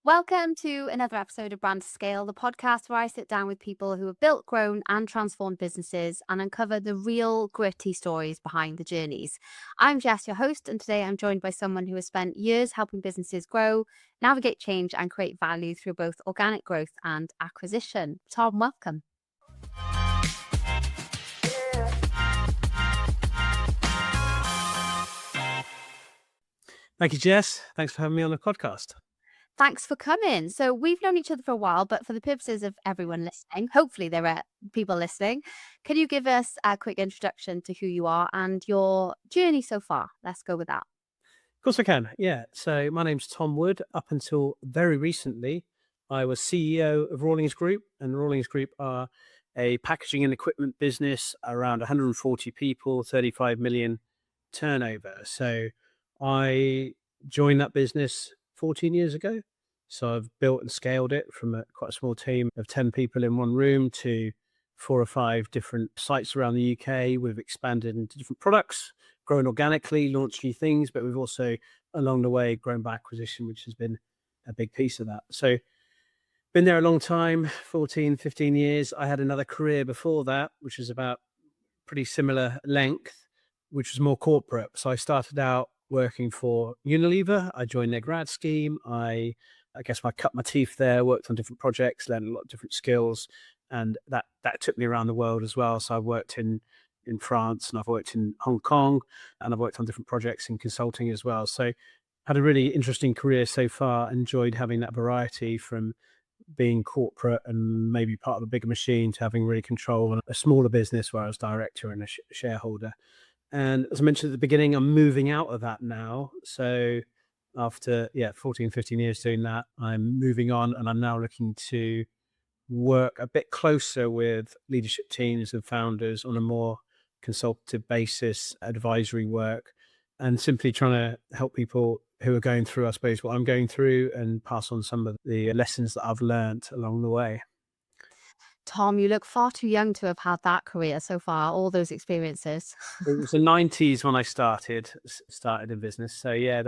Welcome to another episode of Brand to Scale, the podcast where I sit down with people who have built, grown, and transformed businesses and uncover the real gritty stories behind the journeys. I'm Jess, your host, and today I'm joined by someone who has spent years helping businesses grow, navigate change, and create value through both organic growth and acquisition. Tom, welcome. Thank you, Jess. Thanks for having me on the podcast. Thanks for coming. So we've known each other for a while, but for the purposes of everyone listening, hopefully there are people listening, can you give us a quick introduction to who you are and your journey so far? Let's go with that. Of course I can. Yeah. So my name's Tom Wood. Up until very recently, I was CEO of Rawlings Group, and Rawlings Group are a packaging and equipment business, around 140 people, 35 million turnover. So I joined that business 14 years ago. So I've built and scaled it from quite a small team of 10 people in one room to 4 or 5 different sites around the UK. We've expanded into different products, grown organically, launched new things, but we've also along the way grown by acquisition, which has been a big piece of that. So been there a long time, 14, 15 years. I had another career before that, which was about pretty similar length, which was more corporate. So I started out working for Unilever. I joined their grad scheme. I guess I cut my teeth there, worked on different projects, learned a lot of different skills, and that took me around the world as well. So I worked in France, and I've worked in Hong Kong, and I've worked on different projects in consulting as well. So had a really interesting career so far. Enjoyed having that variety from being corporate and maybe part of a bigger machine to having really control on a smaller business where I was director and a shareholder. And as I mentioned at the beginning, I'm moving out of that now. So after 14, 15 years doing that, I'm moving on, and I'm now looking to work a bit closer with leadership teams and founders on a more consultative basis, advisory work, and simply trying to help people who are going through, I suppose, what I'm going through, and pass on some of the lessons that I've learned along the way. Tom, you look far too young to have had that career so far, all those experiences. It was the 90s when I started in business. So yeah,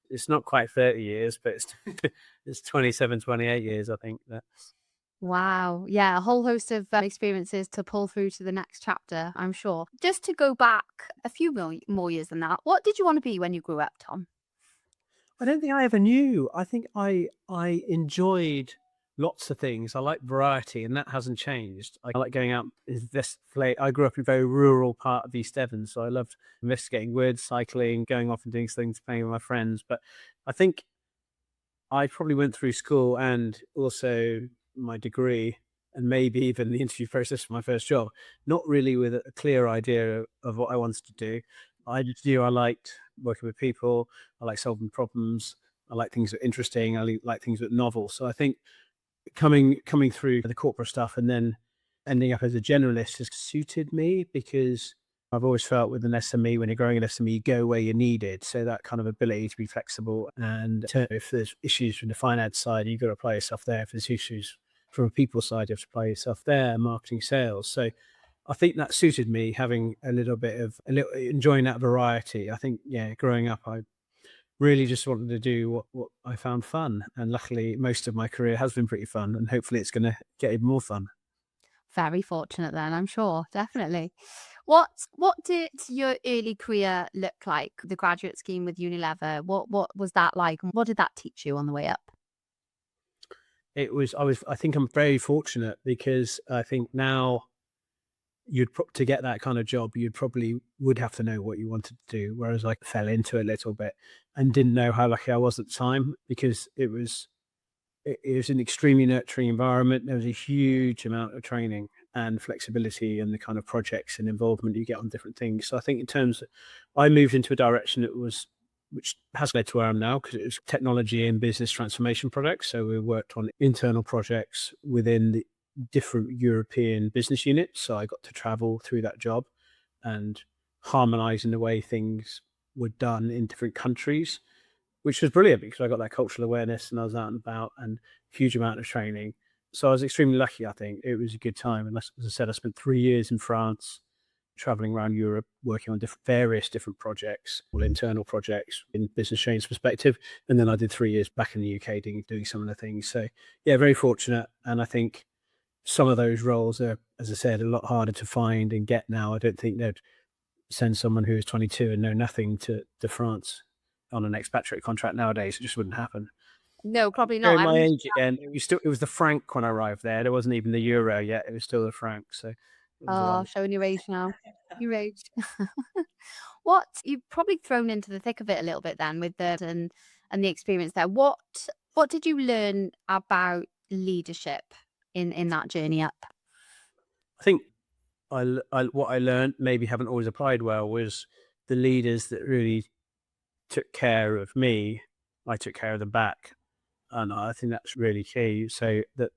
it's not quite 30 years, but it's 27, 28 years, I think. Wow. Yeah, a whole host of experiences to pull through to the next chapter, I'm sure. Just to go back a few more years than that, what did you want to be when you grew up, Tom? I don't think I ever knew. I think I enjoyed lots of things. I like variety, and that hasn't changed. I like going out, I grew up in a very rural part of East Devon, so I loved investigating woods, cycling, going off and doing things, playing with my friends. But I think I probably went through school and also my degree, and maybe even the interview process for my first job, not really with a clear idea of what I wanted to do. I just knew I liked working with people. I like solving problems. I like things that are interesting. I like things that are novel. So I think coming through the corporate stuff and then ending up as a generalist has suited me, because I've always felt with an SME, when you're growing an SME, you go where you're needed. So that kind of ability to be flexible, and if there's issues from the finance side, you've got to apply yourself there. If there's issues from a people side, you have to apply yourself there, marketing, sales. So I think that suited me, having enjoying that variety. I think, growing up, I really just wanted to do what I found fun. And luckily, most of my career has been pretty fun, and hopefully it's going to get even more fun. Very fortunate then, I'm sure, definitely. What did your early career look like? The graduate scheme with Unilever, what was that like? And what did that teach you on the way up? I think I'm very fortunate, because I think now to get that kind of job, you'd probably would have to know what you wanted to do. Whereas I fell into it a little bit and didn't know how lucky I was at the time, because it was an extremely nurturing environment. There was a huge amount of training and flexibility, and the kind of projects and involvement you get on different things. So I think I moved into a direction which has led to where I am now, because it was technology and business transformation projects. So we worked on internal projects within the different European business units. So I got to travel through that job and harmonizing the way things were done in different countries, which was brilliant, because I got that cultural awareness and I was out and about, and huge amount of training. So I was extremely lucky. I think it was a good time. And as I said, I spent 3 years in France, traveling around Europe, working on various different projects, all internal projects in business change perspective. And then I did 3 years back in the UK doing some of the things. So yeah, very fortunate. And I think some of those roles are, as I said, a lot harder to find and get now. I don't think they'd send someone who is 22 and know nothing to France on an expatriate contract nowadays. It just wouldn't happen. No, probably not. Showing my age again, it was the franc when I arrived there. There wasn't even the euro yet. It was still the franc. So it was a Oh, wonderful. showing your age now. Your age. What you've probably thrown into the thick of it a little bit then with the experience there. What did you learn about leadership in that journey up? I think what I learned, maybe haven't always applied well, was the leaders that really took care of me. I took care of them back, and I think that's really key. So that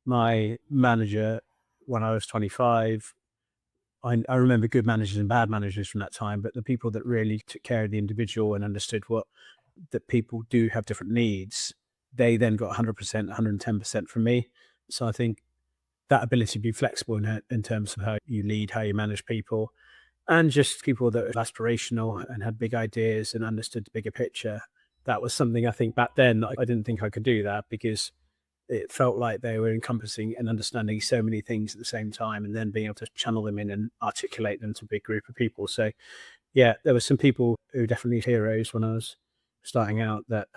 my manager, when I was 25, I remember good managers and bad managers from that time, but the people that really took care of the individual and understood that people do have different needs, they then got 100%, 110% from me. So I think that ability to be flexible in terms of how you lead, how you manage people, and just people that were aspirational and had big ideas and understood the bigger picture. That was something I think back then I didn't think I could do that, because it felt like they were encompassing and understanding so many things at the same time, and then being able to channel them in and articulate them to a big group of people. So yeah, there were some people who were definitely heroes when I was starting out that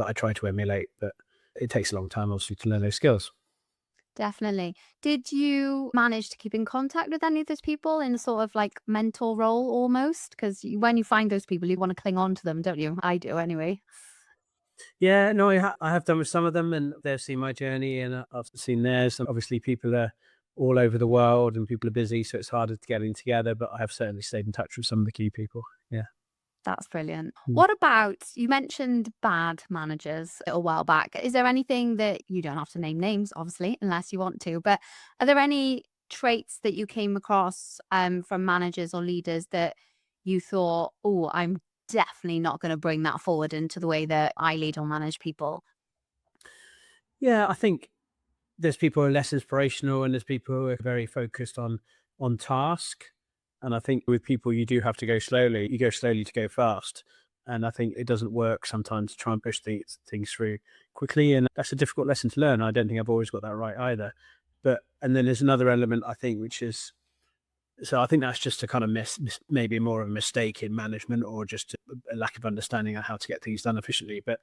I tried to emulate, but it takes a long time obviously to learn those skills. Definitely. Did you manage to keep in contact with any of those people in a sort of like mentor role almost? Because when you find those people, you want to cling on to them, don't you? I do anyway. Yeah, no, I have done with some of them, and they've seen my journey, and I've seen theirs. And obviously, people are all over the world, and people are busy, so it's harder to get in together. But I have certainly stayed in touch with some of the key people. Yeah. That's brilliant. Mm. What about, you mentioned bad managers a while back. Is there anything that you don't have to name names, obviously, unless you want to, but are there any traits that you came across from managers or leaders that you thought, oh, I'm definitely not going to bring that forward into the way that I lead or manage people? Yeah, I think there's people who are less inspirational, and there's people who are very focused on task. And I think with people, you do have to go slowly. You go slowly to go fast. And I think it doesn't work sometimes to try and push things through quickly. And that's a difficult lesson to learn. I don't think I've always got that right either. And then there's another element, I think, which is, so I think that's just a kind of maybe more of a mistake in management, or just a lack of understanding on how to get things done efficiently. But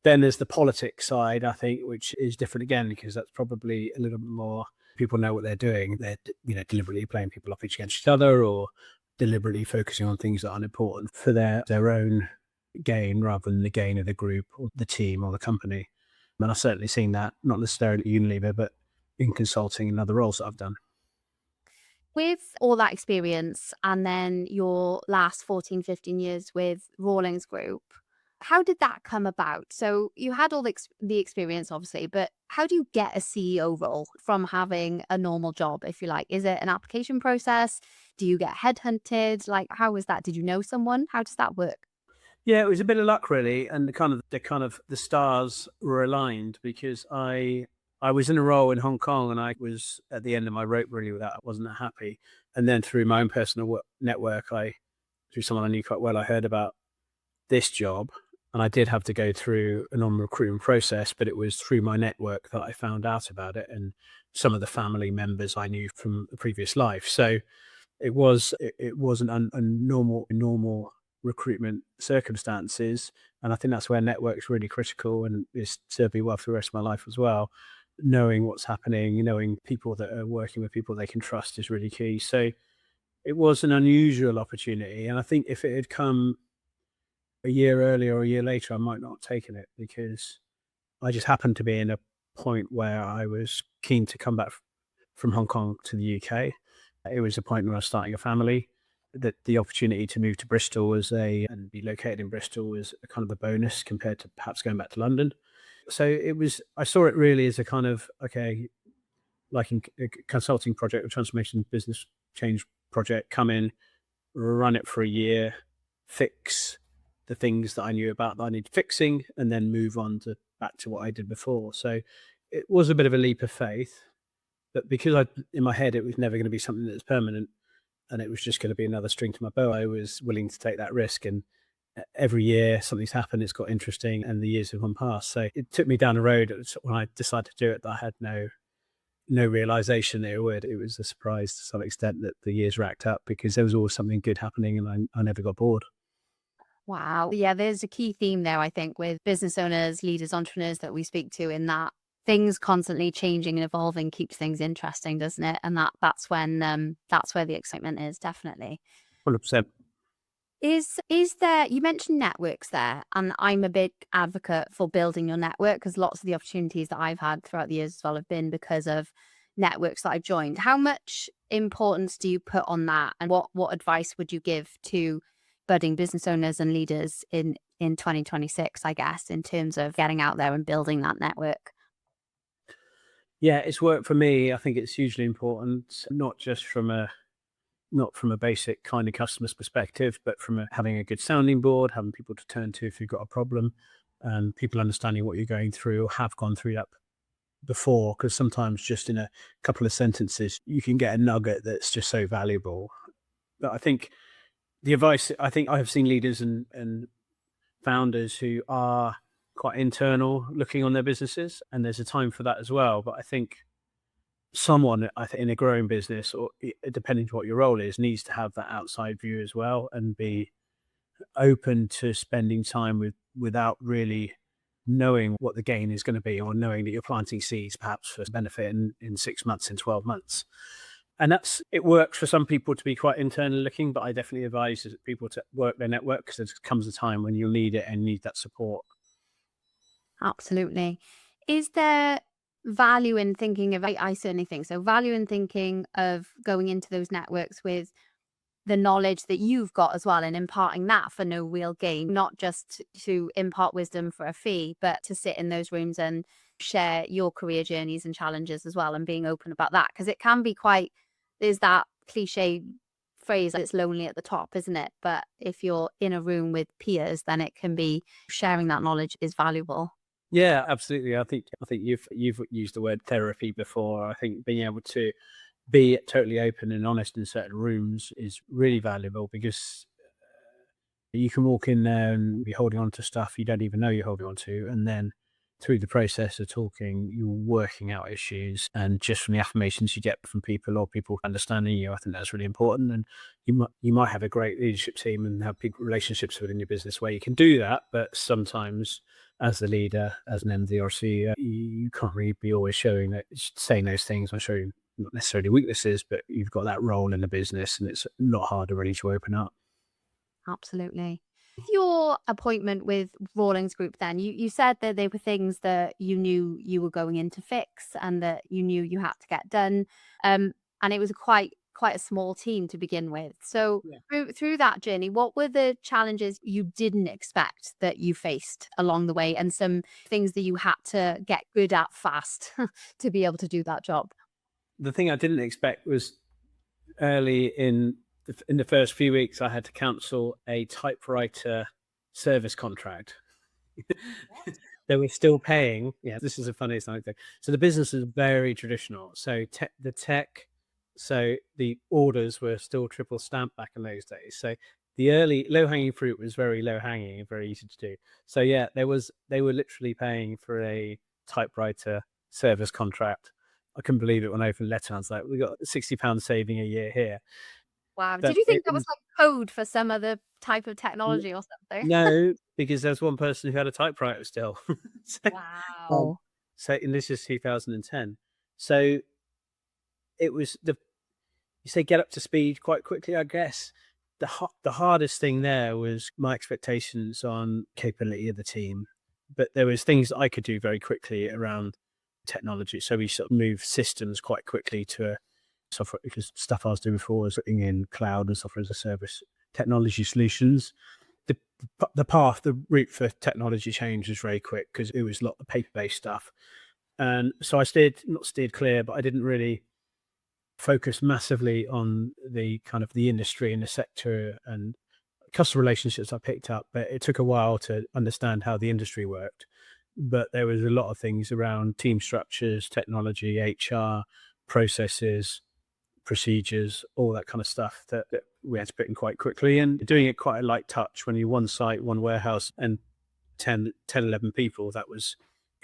then there's the politics side, I think, which is different again, because that's probably a little bit more, people know what they're doing. They're, deliberately playing people off against each other, or deliberately focusing on things that aren't important for their own gain, rather than the gain of the group or the team or the company. And I've certainly seen that, not necessarily at Unilever, but in consulting and other roles that I've done. With all that experience and then your last 14, 15 years with Rawlings Group, how did that come about? So you had all the experience, obviously, but how do you get a CEO role from having a normal job, if you like? Is it an application process? Do you get headhunted? Like, how was that? Did you know someone? How does that work? Yeah, it was a bit of luck really, and the stars were aligned, because I was in a role in Hong Kong, and I was at the end of my rope really with that. I wasn't happy, and then through my own personal network, through someone I knew quite well, I heard about this job, and I did have to go through a non-recruitment process, but it was through my network that I found out about it, and some of the family members I knew from a previous life. So it wasn't a normal recruitment circumstances, and I think that's where network's really critical, and it's served me well for the rest of my life as well. Knowing what's happening, knowing people that are working with people they can trust is really key. So it was an unusual opportunity, and I think if it had come a year earlier or a year later, I might not have taken it, because I just happened to be in a point where I was keen to come back from Hong Kong to the UK. It was a point where I was starting a family. That the opportunity to move to Bristol and be located in Bristol was a kind of a bonus compared to perhaps going back to London. So I saw it really as a kind of, okay, like in a consulting project, a transformation business change project, come in, run it for a year, fix the things that I knew about that I needed fixing, and then move on to back to what I did before. So it was a bit of a leap of faith, but because in my head, it was never going to be something that's permanent. and it was just going to be another string to my bow. I was willing to take that risk, and every year something's happened. It's got interesting, and the years have gone past. So it took me down a road when I decided to do it that I had no realization that it would. It was a surprise to some extent that the years racked up, because there was always something good happening, and I never got bored. Wow. Yeah, there's a key theme there, I think, with business owners, leaders, entrepreneurs that we speak to, in that things constantly changing and evolving keeps things interesting, doesn't it? And that's when that's where the excitement is, definitely. 100%. Is there, you mentioned networks there, and I'm a big advocate for building your network, because lots of the opportunities that I've had throughout the years as well have been because of networks that I've joined. How much importance do you put on that, and what advice would you give to budding business owners and leaders in 2026, I guess, in terms of getting out there and building that network? Yeah, it's worked for me. I think it's hugely important, not from a basic kind of customer's perspective, but from having a good sounding board, having people to turn to if you've got a problem, and people understanding what you're going through or have gone through that before. Because sometimes just in a couple of sentences, you can get a nugget that's just so valuable. But I think the advice, I think I have seen leaders and founders who are quite internal looking on their businesses, and there's a time for that as well. But I think someone in a growing business, or depending on what your role is, needs to have that outside view as well, and be open to spending time without really knowing what the gain is going to be, or knowing that you're planting seeds perhaps for benefit in 6 months, in 12 months. And it works for some people to be quite internal looking, but I definitely advise people to work their network, because there comes a time when you'll need it and need that support. Absolutely. Is there value in thinking of, I certainly think so, value in thinking of going into those networks with the knowledge that you've got as well, and imparting that for no real gain, not just to impart wisdom for a fee, but to sit in those rooms and share your career journeys and challenges as well, and being open about that? Because it can be quite, there's that cliche phrase, it's lonely at the top, isn't it? But if you're in a room with peers, then it can be, sharing that knowledge is valuable. Yeah, absolutely. I think you've used the word therapy before. I think being able to be totally open and honest in certain rooms is really valuable, because you can walk in there and be holding on to stuff you don't even know you're holding on to, and then through the process of talking, you're working out issues, and just from the affirmations you get from people, or people understanding you, I think that's really important. And you might have a great leadership team and have big relationships within your business where you can do that, but sometimes as the leader, as an MD or CEO, you can't really be always saying those things, or showing not necessarily weaknesses, but you've got that role in the business, and it's a lot harder really to open up. Absolutely. With your appointment with Rawlings Group, then you said that they were things that you knew you were going in to fix, and that you knew you had to get done. And it was quite a small team to begin with. So Yeah. through that journey, what were the challenges you didn't expect that you faced along the way, and some things that you had to get good at fast to be able to do that job? The thing I didn't expect was early in the first few weeks, I had to cancel a typewriter service contract. They were still paying. Yeah, this is the funniest anecdote. So the business is very traditional. So so the orders were still triple stamped back in those days. So the early low hanging fruit was very low hanging and very easy to do. So yeah, they were literally paying for a typewriter service contract. I couldn't believe it when I opened the letter. I was like, "We got £60 saving a year here." Wow. But Did you think that was like code for some other type of technology or something? no, because there's one person who had a typewriter still. So, um, Wow. and this is 2010. So it was you say get up to speed quite quickly, I guess. The hardest thing there was my expectations on capability of the team, but there was things that I could do very quickly around technology. So we sort of moved systems quite quickly to a software, because stuff I was doing before was putting in cloud and software as a service technology solutions. The the route for technology change was very quick, because it was a lot of paper-based stuff. And so I not steered clear, but I didn't really focus massively on the kind of the industry and the sector and customer relationships I picked up. But it took a while to understand how the industry worked. But there was a lot of things around team structures, technology, HR, processes, procedures, all that kind of stuff that we had to put in quite quickly, and doing it quite a light touch when you're one site, one warehouse, and 11 people. That was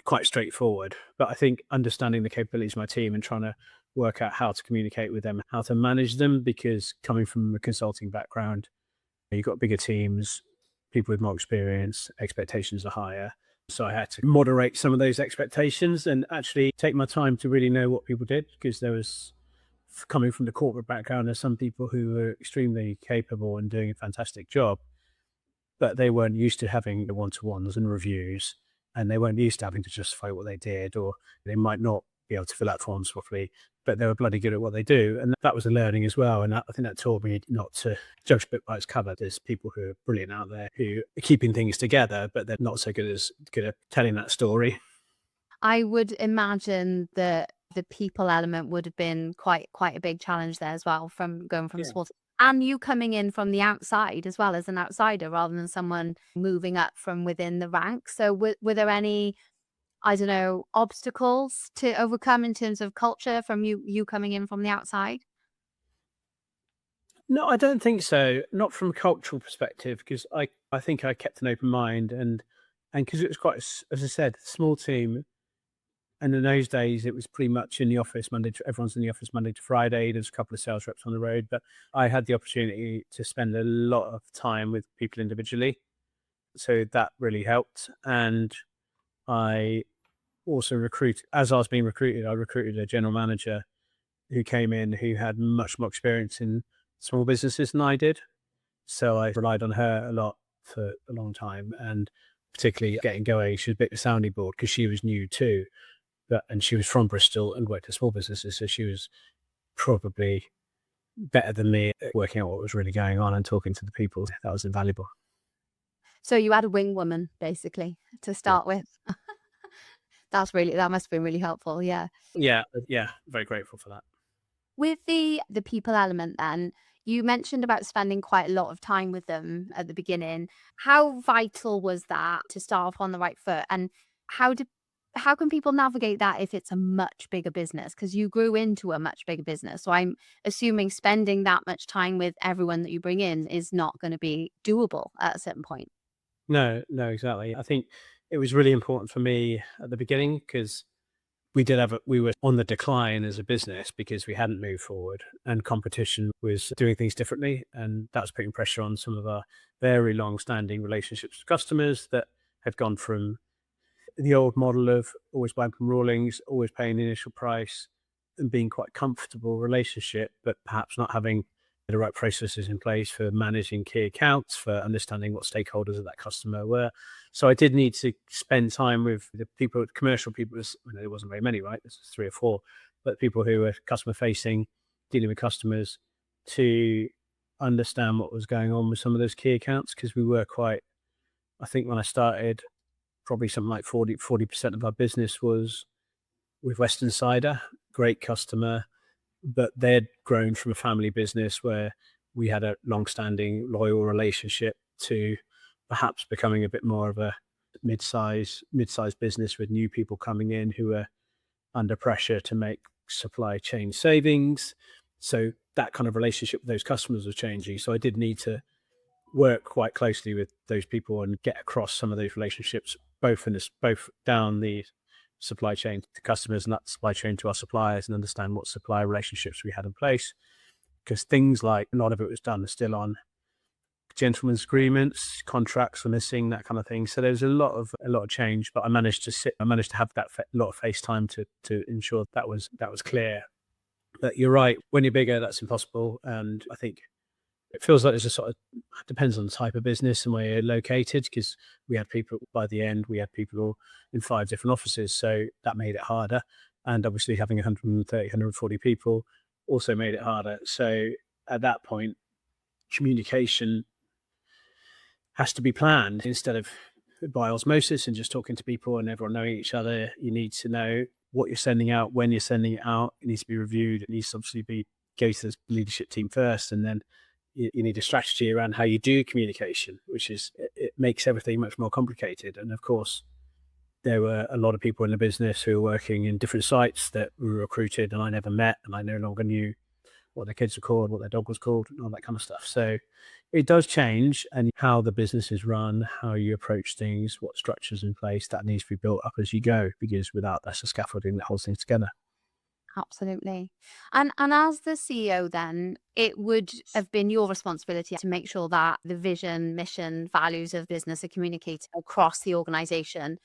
quite straightforward. But I think understanding the capabilities of my team and trying to work out how to communicate with them, how to manage them, because coming from a consulting background, you've got bigger teams, people with more experience, expectations are higher. So I had to moderate some of those expectations and actually take my time to really know what people did, because there was, coming from the corporate background, there's some people who were extremely capable and doing a fantastic job, but they weren't used to having the one-to-ones and reviews, and they weren't used to having to justify what they did, or they might not be able to fill out forms properly, but they were bloody good at what they do. And that was a learning as well. And I think that taught me not to judge a book by its cover. There's people who are brilliant out there who are keeping things together, but they're not so good at telling that story. I would imagine that the people element would have been quite a big challenge there as well, from going from Yeah. sports, and you coming in from the outside as well, as an outsider rather than someone moving up from within the ranks. So were there any, I don't know, obstacles to overcome in terms of culture from you coming in from the outside? No, I don't think so. Not from a cultural perspective, because I think I kept an open mind, and because it was quite, as I said, a small team. And in those days, it was pretty much in the office everyone's in the office Monday to Friday. There's a couple of sales reps on the road, but I had the opportunity to spend a lot of time with people individually. So that really helped. And I also as I was being recruited, I recruited a general manager who came in who had much more experience in small businesses than I did. So I relied on her a lot for a long time, and particularly getting going, she was a bit of a sounding board because she was new too. And she was from Bristol and worked at small businesses, so she was probably better than me at working out what was really going on and talking to the people. That was invaluable. So you had a wing woman basically to Yeah. start with. That must have been really helpful. Yeah. Yeah, very grateful for that. With the people element then, you mentioned about spending quite a lot of time with them at the beginning. How vital was that to start off on the right foot? And how do how can people navigate that if it's a much bigger business? Because you grew into a much bigger business. So I'm assuming spending that much time with everyone that you bring in is not going to be doable at a certain point. No, exactly. I think it was really important for me at the beginning because we were on the decline as a business because we hadn't moved forward, and competition was doing things differently, and that was putting pressure on some of our very long-standing relationships with customers that had gone from the old model of always buying from Rawlings, always paying the initial price, and being quite comfortable relationship, but perhaps not having the right processes in place for managing key accounts, for understanding what stakeholders of that customer were. So I did need to spend time with the people, commercial people. There wasn't very many, right? This was 3 or 4, but people who were customer facing, dealing with customers, to understand what was going on with some of those key accounts, because we were quite. I think when I started, probably something like 40% of our business was with Western Cider, great customer, but they'd grown from a family business where we had a long-standing loyal relationship to perhaps becoming a bit more of a mid-size business with new people coming in who were under pressure to make supply chain savings. So that kind of relationship with those customers was changing. So I did need to work quite closely with those people and get across some of those relationships, both down the supply chain to customers and that supply chain to our suppliers, and understand what supplier relationships we had in place. Because things like, a lot of it was done still on gentlemen's agreements, contracts were missing, that kind of thing. So there was a lot of change, but I managed to have that lot of face time to ensure that was clear. But you're right, when you're bigger, that's impossible. And I think it feels like there's a sort of, depends on the type of business and where you're located, because by the end, we had people in 5 different offices. So that made it harder. And obviously having 130, 140 people also made it harder. So at that point, communication has to be planned instead of by osmosis and just talking to people and everyone knowing each other. You need to know what you're sending out, when you're sending it out. It needs to be reviewed. It needs to obviously go to the leadership team first, and then you need a strategy around how you do communication, which is, it makes everything much more complicated. And of course, there were a lot of people in the business who were working in different sites that were recruited and I never met and I no longer knew what their kids were called, what their dog was called, and all that kind of stuff. So it does change, and how the business is run, how you approach things, what structures in place, that needs to be built up as you go, because without that's the scaffolding that holds things together. Absolutely. And as the CEO then, it would have been your responsibility to make sure that the vision, mission, values of business are communicated across the organization.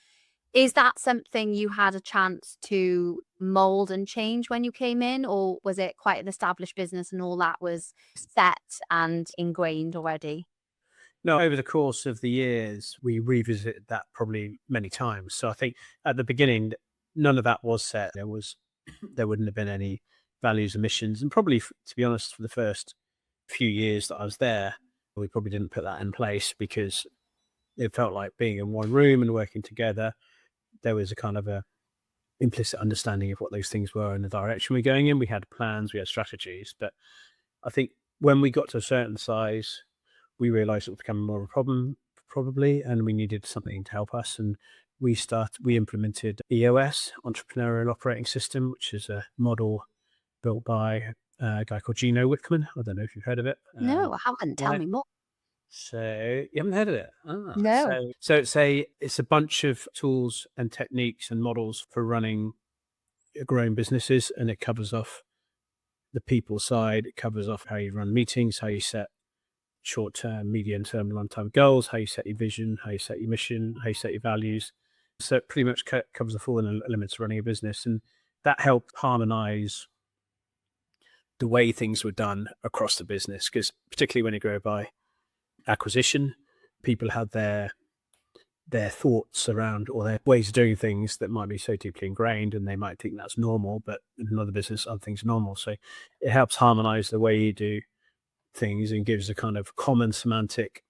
Is that something you had a chance to mold and change when you came in, or was it quite an established business and all that was set and ingrained already? No, over the course of the years, we revisited that probably many times. So I think at the beginning, none of that was set. There wouldn't have been any values and missions, and probably, to be honest, for the first few years that I was there, we probably didn't put that in place because it felt like being in one room and working together. There was a kind of a implicit understanding of what those things were and the direction we're going in. We had plans, we had strategies, but I think when we got to a certain size, we realized it was becoming more of a problem, probably, and we needed something to help us. And we implemented EOS, Entrepreneurial Operating System, which is a model built by a guy called Gino Wickman. I don't know if you've heard of it. No, I haven't. Tell Right. me more. So you haven't heard of it? No. So it's a bunch of tools and techniques and models for running growing businesses, and it covers off the people side. It covers off how you run meetings, how you set short-term, medium-term, long-term goals, how you set your vision, how you set your mission, how you set your values. So it pretty much covers the full elements of running a business, and that helped harmonize the way things were done across the business. Because particularly when you grow by acquisition, people had their thoughts around, or their ways of doing things that might be so deeply ingrained, and they might think that's normal, but in another business, other things are normal. So it helps harmonize the way you do things and gives a kind of common semantic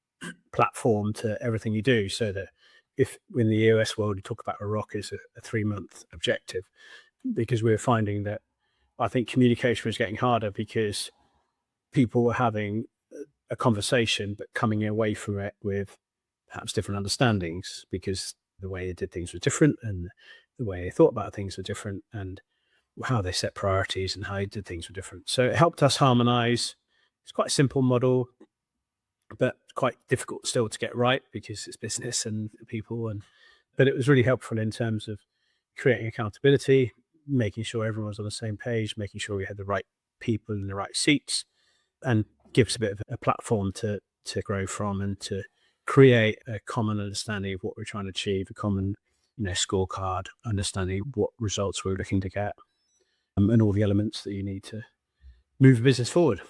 platform to everything you do, so that if in the EOS world you talk about a rock as a 3-month objective, because we're finding that I think communication was getting harder because people were having a conversation but coming away from it with perhaps different understandings, because the way they did things was different, and the way they thought about things were different, and how they set priorities and how they did things were different. So it helped us harmonize. It's quite a simple model, but quite difficult still to get right because it's business and people. But it was really helpful in terms of creating accountability, making sure everyone was on the same page, making sure we had the right people in the right seats, and gives a bit of a platform to grow from, and to create a common understanding of what we're trying to achieve, a common scorecard, understanding what results we're looking to get, and all the elements that you need to move a business forward.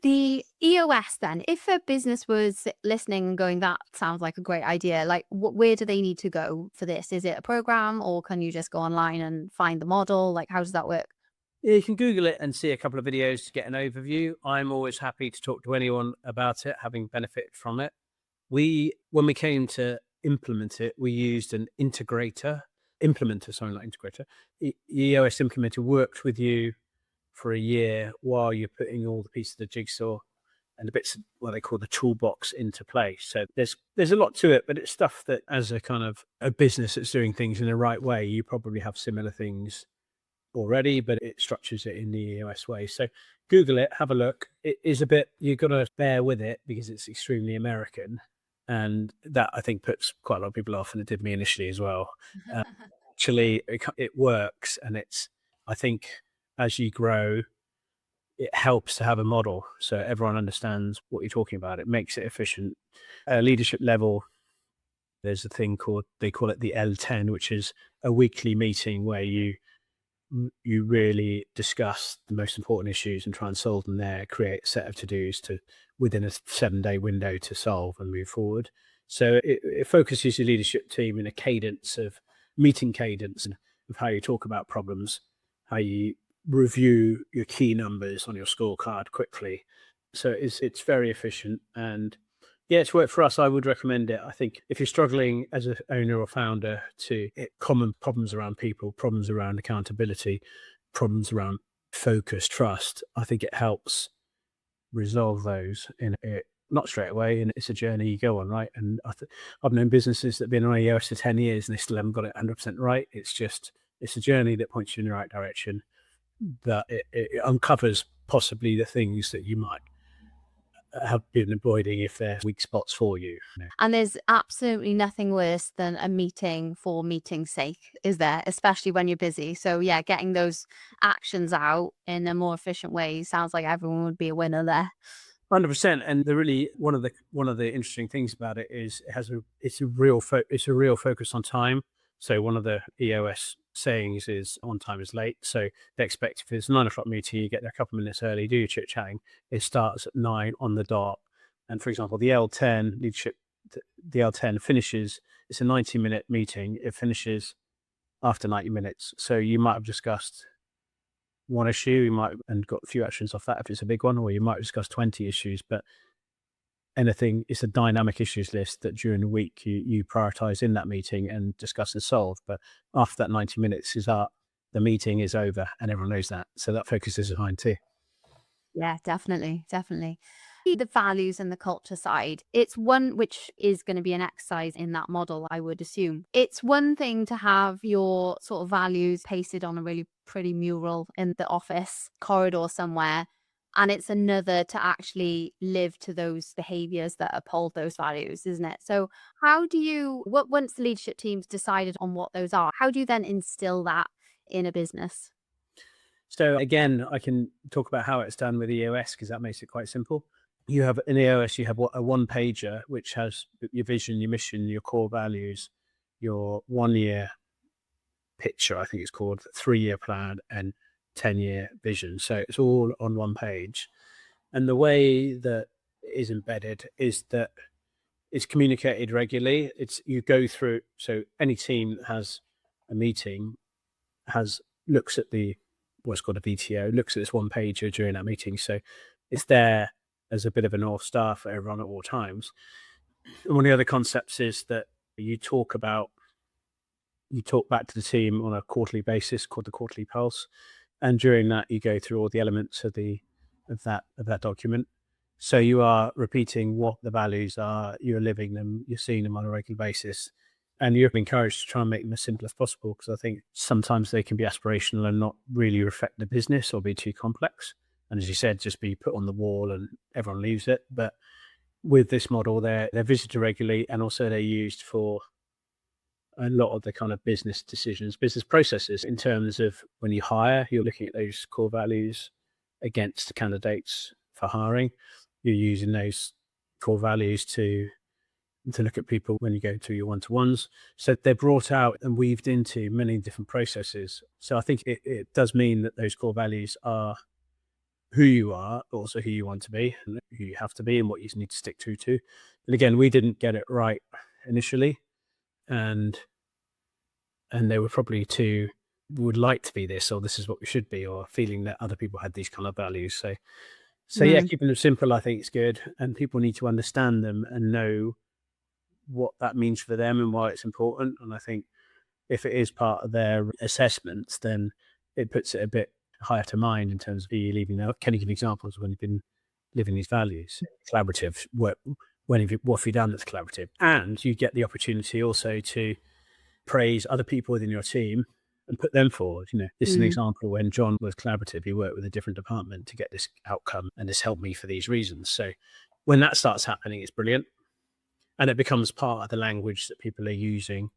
The EOS then, if a business was listening and going, that sounds like a great idea, like where do they need to go for this? Is it a program, or can you just go online and find the model? Like, how does that work? Yeah, you can Google it and see a couple of videos to get an overview. I'm always happy to talk to anyone about it, having benefited from it. When we came to implement it, we used an implementer, sorry, not integrator. EOS implementer worked with you for a year while you're putting all the pieces of the jigsaw and the bits of what they call the toolbox into place. So there's a lot to it, but it's stuff that, as a kind of a business that's doing things in the right way, you probably have similar things already, but it structures it in the EOS way. So Google it, have a look. It is a bit, you've got to bear with it because it's extremely American. And that, I think, puts quite a lot of people off, and it did me initially as well. Actually, it works, and I think, as you grow, it helps to have a model so everyone understands what you're talking about. It makes it efficient. At a leadership level, there's a thing they call it the L10, which is a weekly meeting where you really discuss the most important issues and try and solve them there, create a set of to-dos within a 7-day window to solve and move forward. So it focuses your leadership team in a meeting cadence of how you talk about problems, how you review your key numbers on your scorecard quickly. So it's very efficient, and yeah, it's worked for us. I would recommend it. I think if you're struggling as an owner or founder common problems around people, problems around accountability, problems around focus, trust, I think it helps resolve those not straight away, and it's a journey you go on, right? And I've known businesses that have been on EOS for 10 years and they still haven't got it 100% right. It's a journey that points you in the right direction, that it uncovers possibly the things that you might have been avoiding if they're weak spots for you. And there's absolutely nothing worse than a meeting for meeting's sake, is there? Especially when you're busy. So yeah, getting those actions out in a more efficient way sounds like everyone would be a winner there. 100%, and the really one of the interesting things about it is it's a real focus on time. So one of the EOS sayings is on time is late. So they expect if it's a 9 o'clock meeting, you get there a couple of minutes early, do your chit chatting. It starts at 9 on the dot. And for example, the L10 leadership, the L10 finishes. It's a 90-minute meeting. It finishes after 90 minutes. So you might have discussed one issue, you might and got a few actions off that if it's a big one, or you might discuss 20 issues, but anything, it's a dynamic issues list that during the week you prioritize in that meeting and discuss and solve. But after that 90 minutes is up, the meeting is over and everyone knows that. So that focus is behind too. Yeah, definitely, definitely. The values and the culture side, it's one which is going to be an exercise in that model, I would assume. It's one thing to have your sort of values pasted on a really pretty mural in the office corridor somewhere. And it's another to actually live to those behaviors that uphold those values, isn't it? So how do you, once the leadership team's decided on what those are, how do you then instill that in a business? So again, I can talk about how it's done with EOS because that makes it quite simple. You have in EOS, you have a one pager which has your vision, your mission, your core values, your 1 year picture, I think it's called, 3 year plan, and 10-year vision. So it's all on one page. And the way that it is embedded is that it's communicated regularly. It's you go through. So any team that has a meeting looks at the what's called a VTO, looks at this one pager during that meeting. So it's there as a bit of a North Star for everyone at all times. And one of the other concepts is that you talk back to the team on a quarterly basis called the quarterly pulse. And during that, you go through all the elements of that document. So you are repeating what the values are, you're living them, you're seeing them on a regular basis, and you're encouraged to try and make them as simple as possible, because I think sometimes they can be aspirational and not really reflect the business or be too complex. And as you said, just be put on the wall and everyone leaves it. But with this model, they're visited regularly, and also they're used for a lot of the kind of business decisions, business processes. In terms of when you hire, you're looking at those core values against candidates for hiring. You're using those core values to look at people when you go to your one-to-ones. So they're brought out and weaved into many different processes. So I think it does mean that those core values are who you are, but also who you want to be and who you have to be and what you need to stick true to. And again, we didn't get it right initially. And they were probably too would like to be this, or this is what we should be, or feeling that other people had these kind of values. So yeah, keeping them simple, I think, is good, and people need to understand them and know what that means for them and why it's important. And I think if it is part of their assessments, then it puts it a bit higher to mind in terms of you leaving out. Can you give examples when you've been living these values? Collaborative work. What have you done that's collaborative? And you get the opportunity also to praise other people within your team and put them forward. This is an example when John was collaborative. He worked with a different department to get this outcome, and this helped me for these reasons. So when that starts happening, it's brilliant. And it becomes part of the language that people are using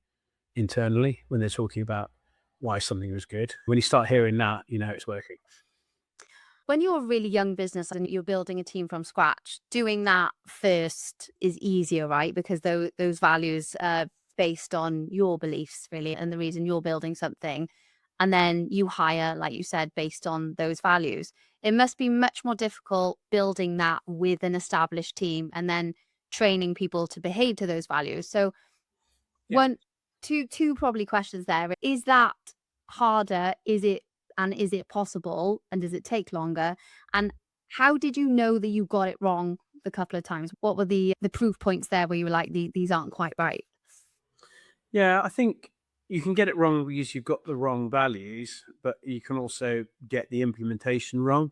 internally when they're talking about why something was good. When you start hearing that, it's working. When you're a really young business and you're building a team from scratch, doing that first is easier, right? Because those values are based on your beliefs, really, and the reason you're building something. And then you hire, like you said, based on those values. It must be much more difficult building that with an established team and then training people to behave to those values. So Yeah. two probably questions there. Is that harder? Is it possible? And does it take longer? And how did you know that you got it wrong the couple of times? What were the proof points there where you were like, these aren't quite right? Yeah, I think you can get it wrong because you've got the wrong values, but you can also get the implementation wrong.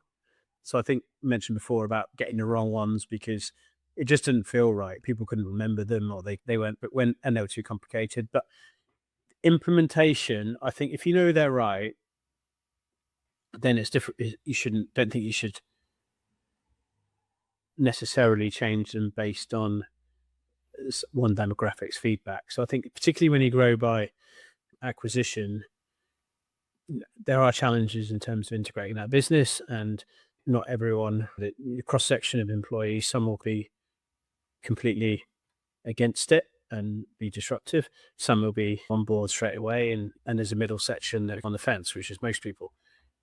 So I think I mentioned before about getting the wrong ones because it just didn't feel right. People couldn't remember them, or they weren't, and they were too complicated. But implementation, I think if you know they're right, then it's different. Don't think you should necessarily change them based on one demographic's feedback. So I think particularly when you grow by acquisition, there are challenges in terms of integrating that business, and not everyone, the cross section of employees, some will be completely against it and be disruptive. Some will be on board straight away, and there's a middle section that are on the fence, which is most people.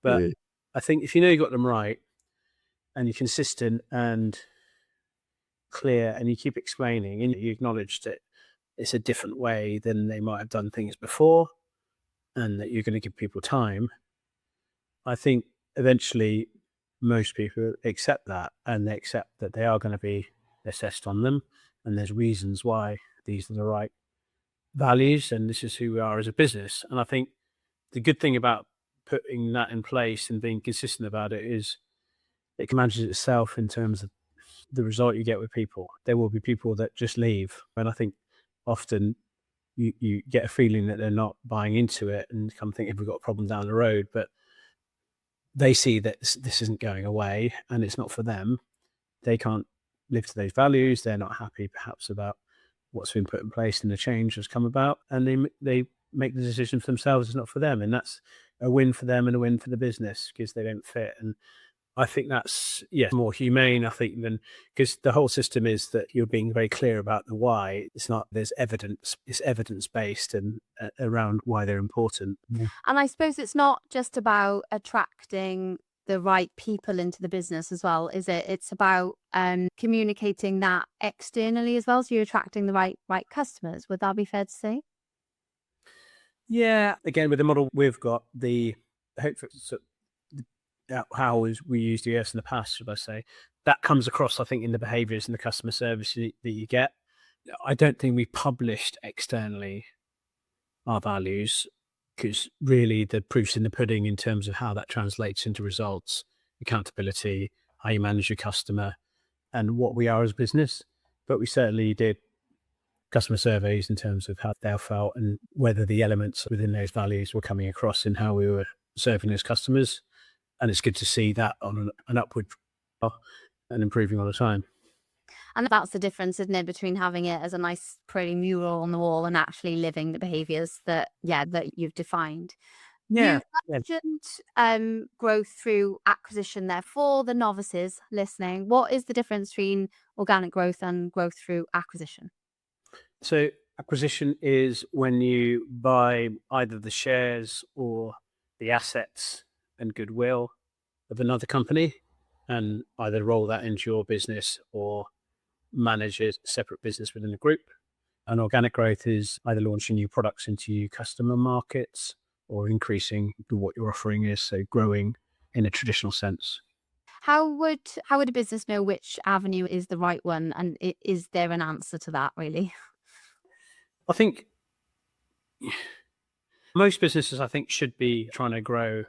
But Yeah. I think if you know you got them right and you're consistent and clear and you keep explaining and you acknowledge that it's a different way than they might have done things before and that you're going to give people time, I think eventually most people accept that, and they accept that they are going to be assessed on them, and there's reasons why these are the right values and this is who we are as a business. And I think the good thing about putting that in place and being consistent about it is it manages itself in terms of the result you get with people. There will be people that just leave, and I think often you get a feeling that they're not buying into it and come thinking we've got a problem down the road, but they see that this isn't going away and it's not for them. They can't live to those values. They're not happy perhaps about what's been put in place and the change has come about, and they make the decision for themselves. It's not for them, and that's a win for them and a win for the business because they don't fit. And I think that's more humane, I think, than because the whole system is that you're being very clear about the why. It's not, there's evidence, it's evidence based and around why they're important. And I suppose it's not just about attracting the right people into the business as well, is it? It's about communicating that externally as well. So you're attracting the right customers. Would that be fair to say? Yeah. Again, with the model we've got, the hope for how we used US in the past, should I say, that comes across, I think, in the behaviors and the customer service that you get. I don't think we published externally our values because really the proof's in the pudding in terms of how that translates into results, accountability, how you manage your customer, and what we are as a business. But we certainly did customer surveys in terms of how they felt and whether the elements within those values were coming across in how we were serving those customers. And it's good to see that on an upward and improving all the time. And that's the difference, isn't it, between having it as a nice, pretty mural on the wall and actually living the behaviours that you've defined. Yeah. You mentioned growth through acquisition there. For the novices listening, what is the difference between organic growth and growth through acquisition? So acquisition is when you buy either the shares or the assets and goodwill of another company and either roll that into your business or manage a separate business within the group. And organic growth is either launching new products into customer markets or increasing what your offering is, so growing in a traditional sense. How would a business know which avenue is the right one, and is there an answer to that, really? I think most businesses, should be trying to grow,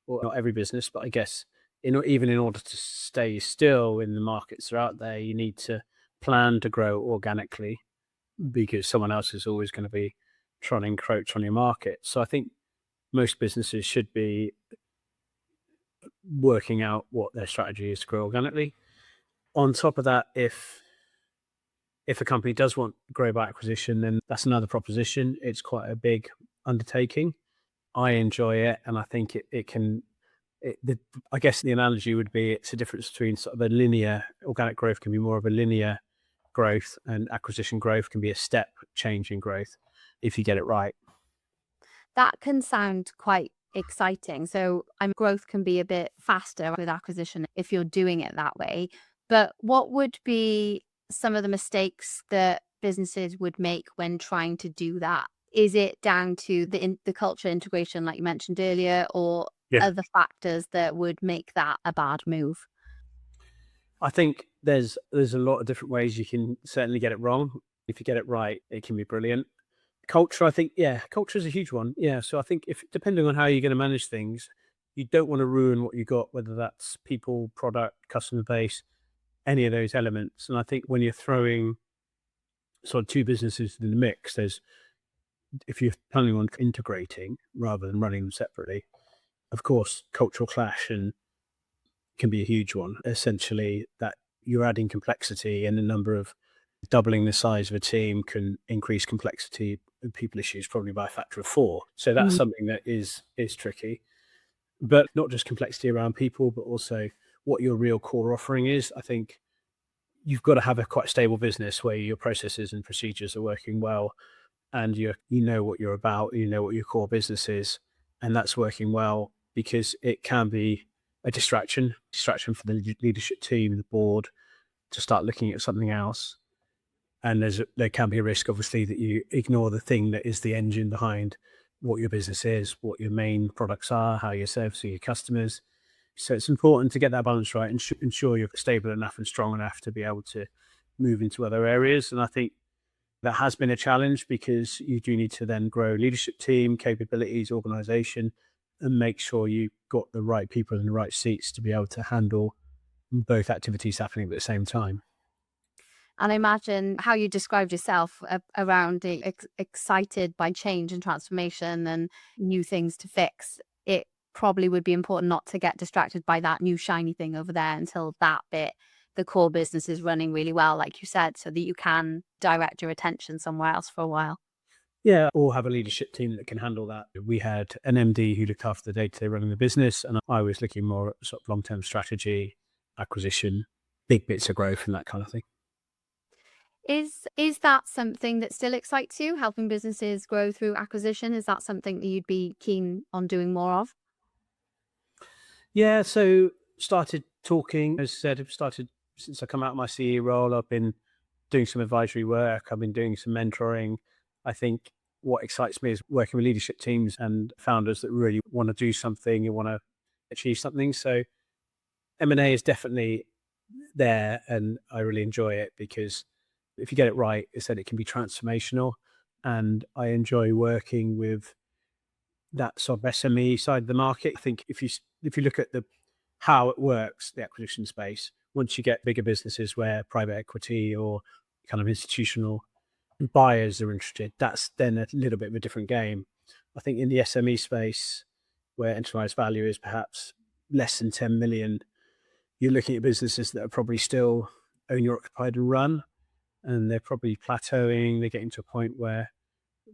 or not every business, but I guess even in order to stay still in the markets that are out there, you need to plan to grow organically because someone else is always going to be trying to encroach on your market. So I think most businesses should be working out what their strategy is to grow organically. On top of that, if a company does want to grow by acquisition, then that's another proposition. It's quite a big undertaking. I enjoy it, and I think it can. I guess the analogy would be it's a difference between sort of a linear organic growth can be more of a linear growth, and acquisition growth can be a step change in growth if you get it right. That can sound quite exciting. So growth can be a bit faster with acquisition if you're doing it that way. But what would be some of the mistakes that businesses would make when trying to do that? Is it down to the culture integration, like you mentioned earlier, or Yeah. other factors that would make that a bad move? I think there's a lot of different ways you can certainly get it wrong. If you get it right, it can be brilliant. Culture, I think, culture is a huge one. Yeah, so I think if depending on how you're going to manage things, you don't want to ruin what you got, whether that's people, product, customer base, any of those elements. And I think when you're throwing sort of two businesses in the mix, if you're planning on integrating rather than running them separately, Of course, cultural clash and can be a huge one. Essentially, that you're adding complexity, and the number of doubling the size of a team can increase complexity and people issues probably by a factor of 4. So that's something that is tricky. But not just complexity around people, but also what your real core offering is. I think you've got to have a quite stable business where your processes and procedures are working well, and you know what you're about, you know what your core business is, and that's working well, because it can be a distraction for the leadership team, the board, to start looking at something else. And there can be a risk, obviously, that you ignore the thing that is the engine behind what your business is, what your main products are, how you're servicing your customers. So it's important to get that balance right and ensure you're stable enough and strong enough to be able to move into other areas. And I think that has been a challenge, because you do need to then grow leadership team, capabilities, organization, and make sure you've got the right people in the right seats to be able to handle both activities happening at the same time. And I imagine how you described yourself around the excited by change and transformation and new things to fix. It probably would be important not to get distracted by that new shiny thing over there until that bit, the core business, is running really well, like you said, so that you can direct your attention somewhere else for a while. Yeah, or have a leadership team that can handle that. We had an MD who looked after the day-to-day running the business, and I was looking more at sort of long-term strategy, acquisition, big bits of growth, and that kind of thing. Is that something that still excites you, helping businesses grow through acquisition? Is that something that you'd be keen on doing more of? Yeah, so started talking, as I said, I've started since I come out of my CE role. I've been doing some advisory work, I've been doing some mentoring. I think what excites me is working with leadership teams and founders that really want to do something and want to achieve something. So M&A is definitely there, and I really enjoy it, because if you get it right, it said it can be transformational. And I enjoy working with that sort of SME side of the market. I think if you look at the how it works, the acquisition space, once you get bigger businesses where private equity or kind of institutional buyers are interested, that's then a little bit of a different game. I think in the SME space, where enterprise value is perhaps less than 10 million, you're looking at businesses that are probably still owner occupied and run, and they're probably plateauing. They're getting to a point where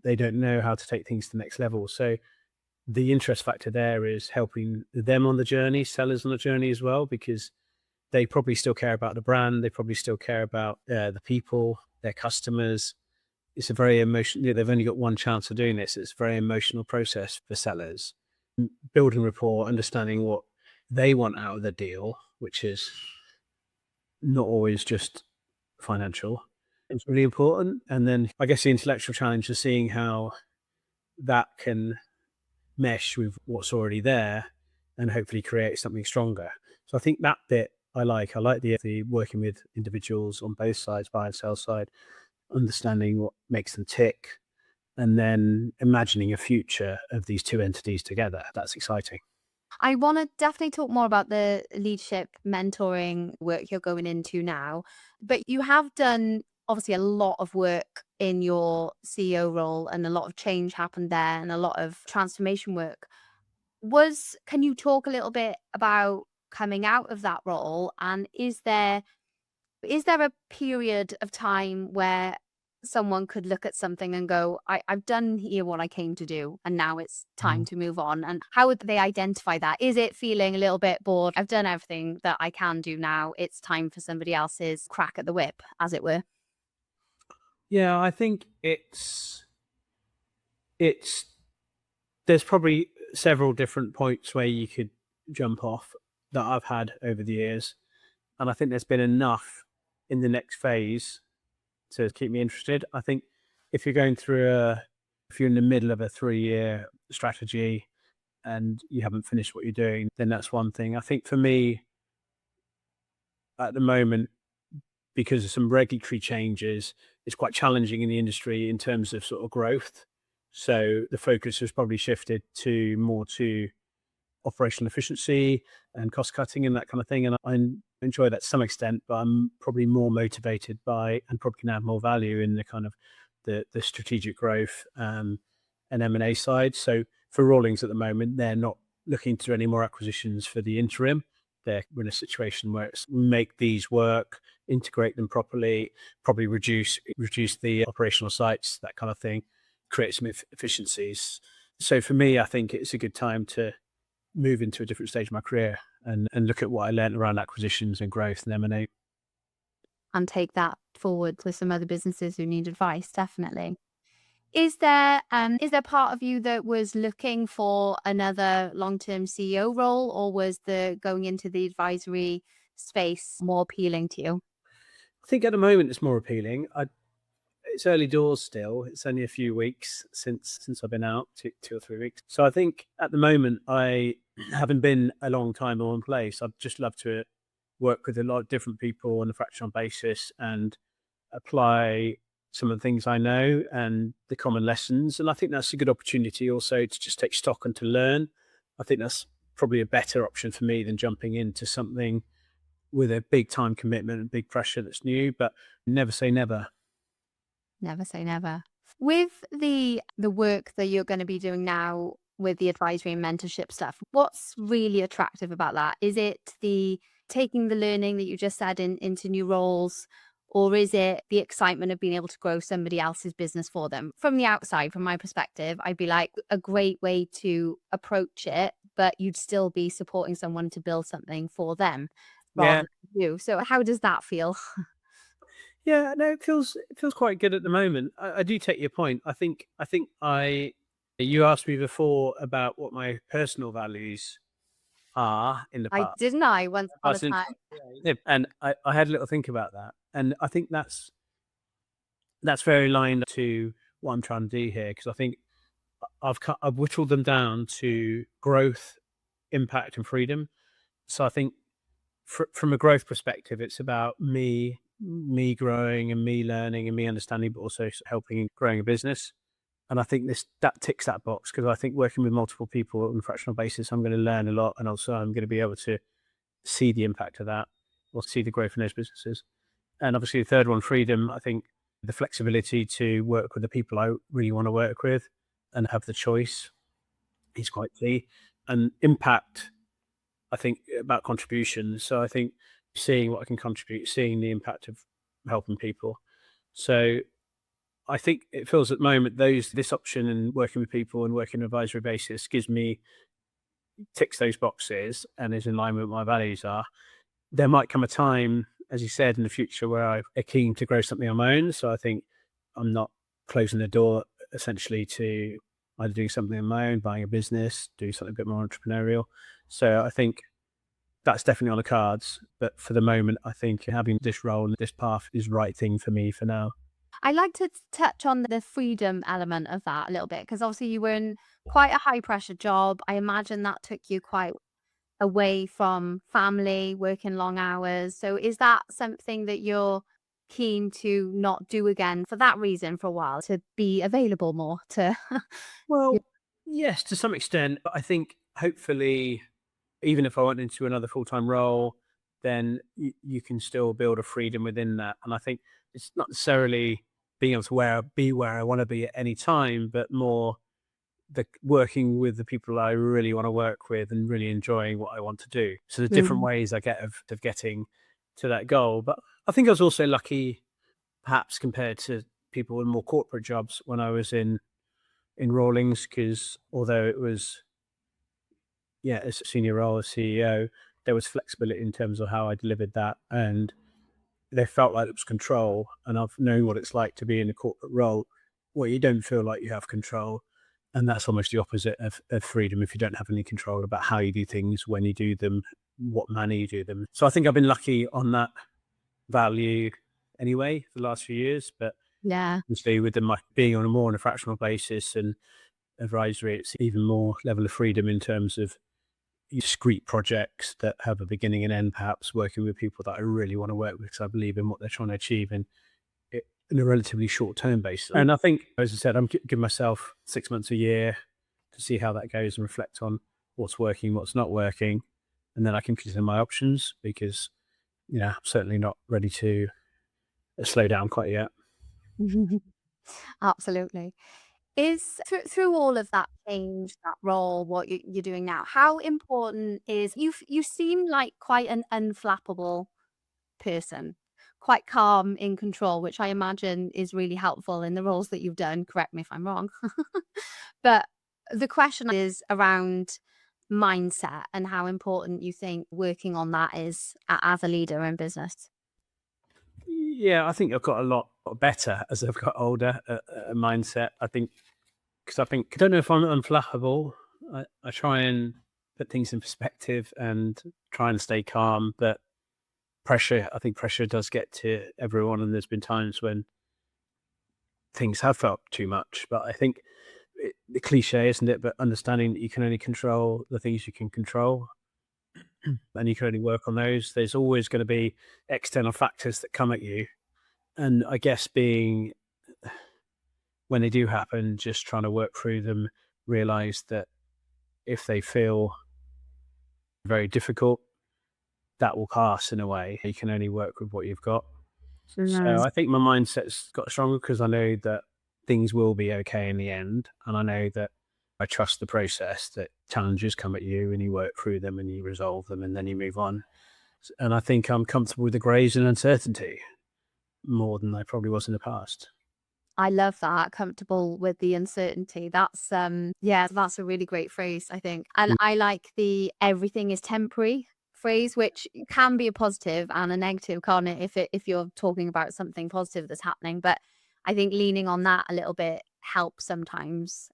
they don't know how to take things to the next level. So the interest factor there is helping them on the journey, sellers on the journey as well, because they probably still care about the brand. They probably still care about the people, their customers. It's a very emotional, they've only got one chance of doing this. It's a very emotional process for sellers. Building rapport, understanding what they want out of the deal, which is not always just financial. It's really important. And then I guess the intellectual challenge is seeing how that can mesh with what's already there and hopefully create something stronger. So I think that bit I like. I like the working with individuals on both sides, buy and sell side, understanding what makes them tick, and then imagining a future of these two entities together. That's exciting. I want to definitely talk more about the leadership mentoring work you're going into now, but you have done obviously a lot of work in your CEO role, and a lot of change happened there and a lot of transformation work. Can you talk a little bit about coming out of that role, and is there a period of time where someone could look at something and go, I've done here what I came to do, and now it's time Mhm. to move on? And how would they identify that? Is it feeling a little bit bored? I've done everything that I can do now. It's time for somebody else's crack at the whip, as it were. Yeah, I think it's there's probably several different points where you could jump off that I've had over the years. And I think there's been enough in the next phase to keep me interested. I think if you're going through if you're in the middle of a 3-year strategy and you haven't finished what you're doing, then that's one thing. I think for me at the moment, because of some regulatory changes, it's quite challenging in the industry in terms of sort of growth. So the focus has probably shifted to more to operational efficiency and cost cutting and that kind of thing. And I enjoy that to some extent, but I'm probably more motivated by and probably can add more value in the kind of the strategic growth and M&A side. So for Rawlings at the moment, they're not looking to do any more acquisitions for the interim. We're in a situation where it's make these work, integrate them properly, probably reduce the operational sites, that kind of thing, create some efficiencies. So for me, I think it's a good time to move into a different stage of my career and look at what I learned around acquisitions and growth and M&A. And take that forward to some other businesses who need advice, definitely. Is there part of you that was looking for another long-term CEO role, or was the going into the advisory space more appealing to you? I think at the moment it's more appealing. It's early doors still. It's only a few weeks since I've been out, 2 or 3 weeks. So I think at the moment I haven't been a long time in one place. I'd just love to work with a lot of different people on a fractional basis and apply some of the things I know and the common lessons. And I think that's a good opportunity also to just take stock and to learn. I think that's probably a better option for me than jumping into something with a big time commitment and big pressure that's new, but never say never. Never say never. With the work that you're going to be doing now with the advisory and mentorship stuff, what's really attractive about that? Is it the taking the learning that you just said into new roles, or is it the excitement of being able to grow somebody else's business for them? From the outside, from my perspective, I'd be like a great way to approach it, but you'd still be supporting someone to build something for them Yeah. rather than you. So how does that feel? Yeah, no, it feels quite good at the moment. I do take your point. I think you asked me before about what my personal values are in the I past. didn't I once I upon a was in, time. yeah, and I had a little think about that, and I think that's very aligned to what I'm trying to do here because I think I've whittled them down to growth, impact, and freedom. So I think from a growth perspective, it's about me growing and me learning and me understanding, but also helping and growing a business. And I think that ticks that box because I think working with multiple people on a fractional basis, I'm going to learn a lot, and also I'm going to be able to see the impact of that or see the growth in those businesses. And obviously, the third one, freedom. I think the flexibility to work with the people I really want to work with and have the choice is quite key. And impact, I think about contributions. So I think seeing what I can contribute, seeing the impact of helping people. So I think it feels at the moment this option and working with people and working on an advisory basis ticks those boxes and is in line with what my values are. There might come a time, as you said, in the future where I'm keen to grow something on my own. So I think I'm not closing the door essentially to either doing something on my own, buying a business, doing something a bit more entrepreneurial. So I think that's definitely on the cards. But for the moment, I think having this role and this path is the right thing for me for now. I'd like to touch on the freedom element of that a little bit because obviously you were in quite a high pressure job. I imagine that took you quite away from family, working long hours. So is that something that you're keen to not do again for that reason for a while, to be available more to Well, yes, to some extent, but I think hopefully, even if I went into another full time role, then you can still build a freedom within that. And I think it's not necessarily being able to be where I want to be at any time, but more the working with the people I really want to work with and really enjoying what I want to do. So the different Mm. ways I get of getting to that goal. But I think I was also lucky, perhaps compared to people in more corporate jobs when I was in Rawlings, because although it was as a senior role as CEO, there was flexibility in terms of how I delivered that, and they felt like it was control. And I've known what it's like to be in a corporate role where you don't feel like you have control, and that's almost the opposite of freedom if you don't have any control about how you do things, when you do them, what manner you do them. So I think I've been lucky on that value anyway for the last few years, but Yeah. obviously with them being on a fractional basis and advisory, it's even more level of freedom in terms of discrete projects that have a beginning and end, perhaps working with people that I really want to work with because I believe in what they're trying to achieve in a relatively short term basis. And I think, as I said, I'm giving myself 6 months, a year to see how that goes and reflect on what's working, what's not working. And then I can consider my options because, I'm certainly not ready to slow down quite yet. Absolutely. Is through all of that change, that role, what you're doing now, how important is you seem like quite an unflappable person, quite calm, in control, which I imagine is really helpful in the roles that you've done. Correct me if I'm wrong. But the question is around mindset and how important you think working on that is as a leader in business. Yeah, I think I've got a lot better as I've got older mindset. I think because I don't know if I'm unflappable. I try and put things in perspective and try and stay calm, but I think pressure does get to everyone, and there's been times when things have felt too much. But I think the cliche, isn't it? But understanding that you can only control the things you can control, and you can only work on those. There's always going to be external factors that come at you, and I guess being when they do happen, just trying to work through them, realize that if they feel very difficult, that will pass in a way. You can only work with what you've got. So Nice. I think my mindset's got stronger because I know that things will be okay in the end. And I know that I trust the process, that challenges come at you and you work through them and you resolve them and then you move on. And I think I'm comfortable with the grays and uncertainty more than I probably was in the past. I love that, comfortable with the uncertainty. That's yeah, that's a really great phrase, I think. And Mm. I like the everything is temporary phrase, which can be a positive and a negative, can't it? If you're talking about something positive that's happening. But I think leaning on that a little bit helps sometimes.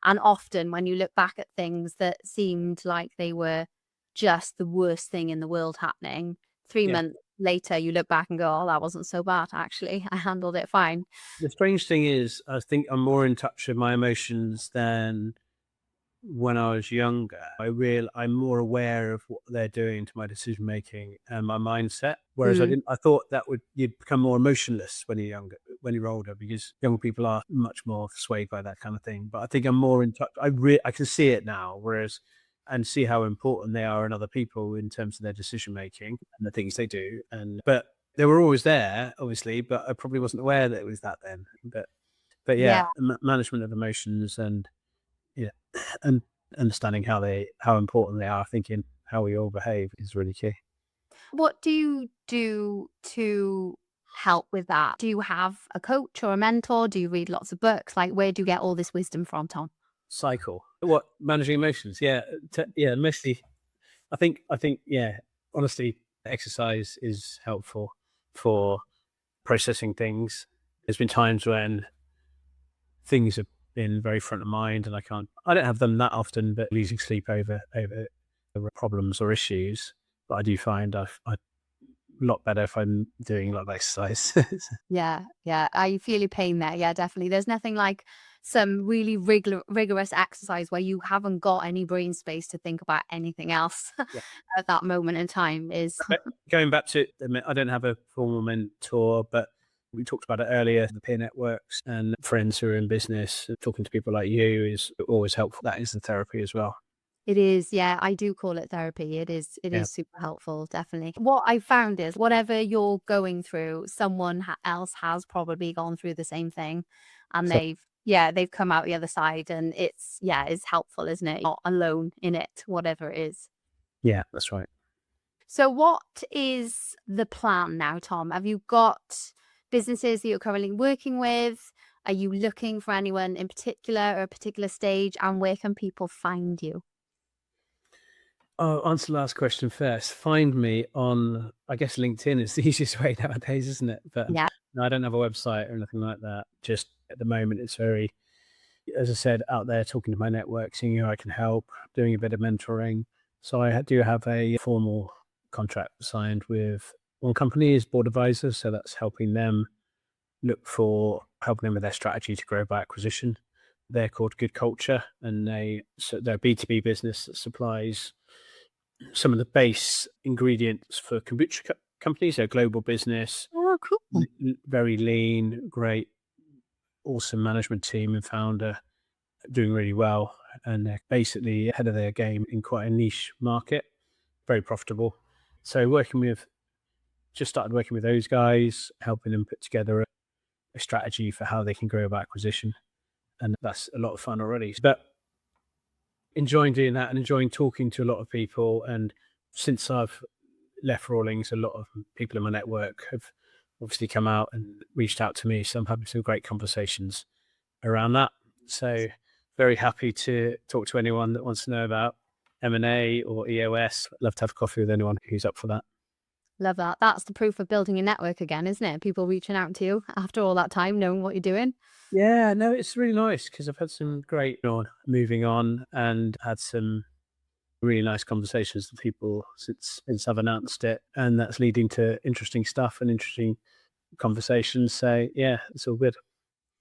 And often when you look back at things that seemed like they were just the worst thing in the world happening, three Yeah. months later you look back and go, oh, that wasn't so bad, actually. I handled it fine. The strange thing is, I think I'm more in touch with my emotions than when I was younger. I'm more aware of what they're doing to my decision making and my mindset. Whereas Mm. I thought that you'd become more emotionless when you're younger, when you're older, because young people are much more swayed by that kind of thing. But I think I'm more in touch. I can see it now, and see how important they are in other people in terms of their decision making and the things they do. But they were always there, obviously, but I probably wasn't aware that it was that then. But yeah, Yeah. management of emotions and yeah, and understanding how important they are, thinking how we all behave is really key. What do you do to help with that? Do you have a coach or a mentor? Do you read lots of books? Like, where do you get all this wisdom from, Tom? Cycle. What managing emotions? Yeah, mostly. Yeah. Honestly, exercise is helpful for processing things. There's been times when things have been very front of mind, and I don't have them that often, but losing sleep over problems or issues. But I do find I a lot better if I'm doing a lot of exercise. Yeah, yeah. I feel your pain there. Yeah, definitely. There's nothing like some really rigorous exercise where you haven't got any brain space to think about anything else Yeah. at that moment in time is But going back to I don't have a formal mentor, but we talked about it earlier, the peer networks and friends who are in business, talking to people like you is always helpful. That is the therapy as well. It is, yeah, I do call it therapy. It Yeah. is super helpful, definitely. What I found is whatever you're going through, someone else has probably gone through the same thing and So they've come out the other side and it's helpful, isn't it? You're not alone in it, whatever it is. yeah, that's right. So what is the plan now, Tom? Have you got businesses that you're currently working with? Are you looking for anyone in particular or a particular stage? And where can people find you? Oh, answer the last question first. Find me on, I guess LinkedIn is the easiest way nowadays, isn't it? But Yeah. no, I don't have a website or anything like that. Just at the moment, it's very, as I said, out there talking to my network, seeing who I can help, doing a bit of mentoring. So do have a formal contract signed with one company as board advisor. So that's helping them with their strategy to grow by acquisition. They're called Good Culture, and they're a B2B business that supplies some of the base ingredients for kombucha companies. They're a global business, Oh, cool. very lean, great, awesome management team and founder, doing really well. And they're basically ahead of their game in quite a niche market, very profitable. So just started working with those guys, helping them put together a strategy for how they can grow by acquisition. and that's a lot of fun already. But enjoying doing that and enjoying talking to a lot of people. And since I've left Rawlings, a lot of people in my network have obviously come out and reached out to me. So I'm having some great conversations around that. So very happy to talk to anyone that wants to know about M&A or EOS. I'd love to have coffee with anyone who's up for that. Love that. That's the proof of building a network again, isn't it? People reaching out to you after all that time, knowing what you're doing. Yeah, no, it's really nice because I've had some great moving on and had some really nice conversations with people since I've announced it. And that's leading to interesting stuff and interesting conversations. So yeah, it's all good.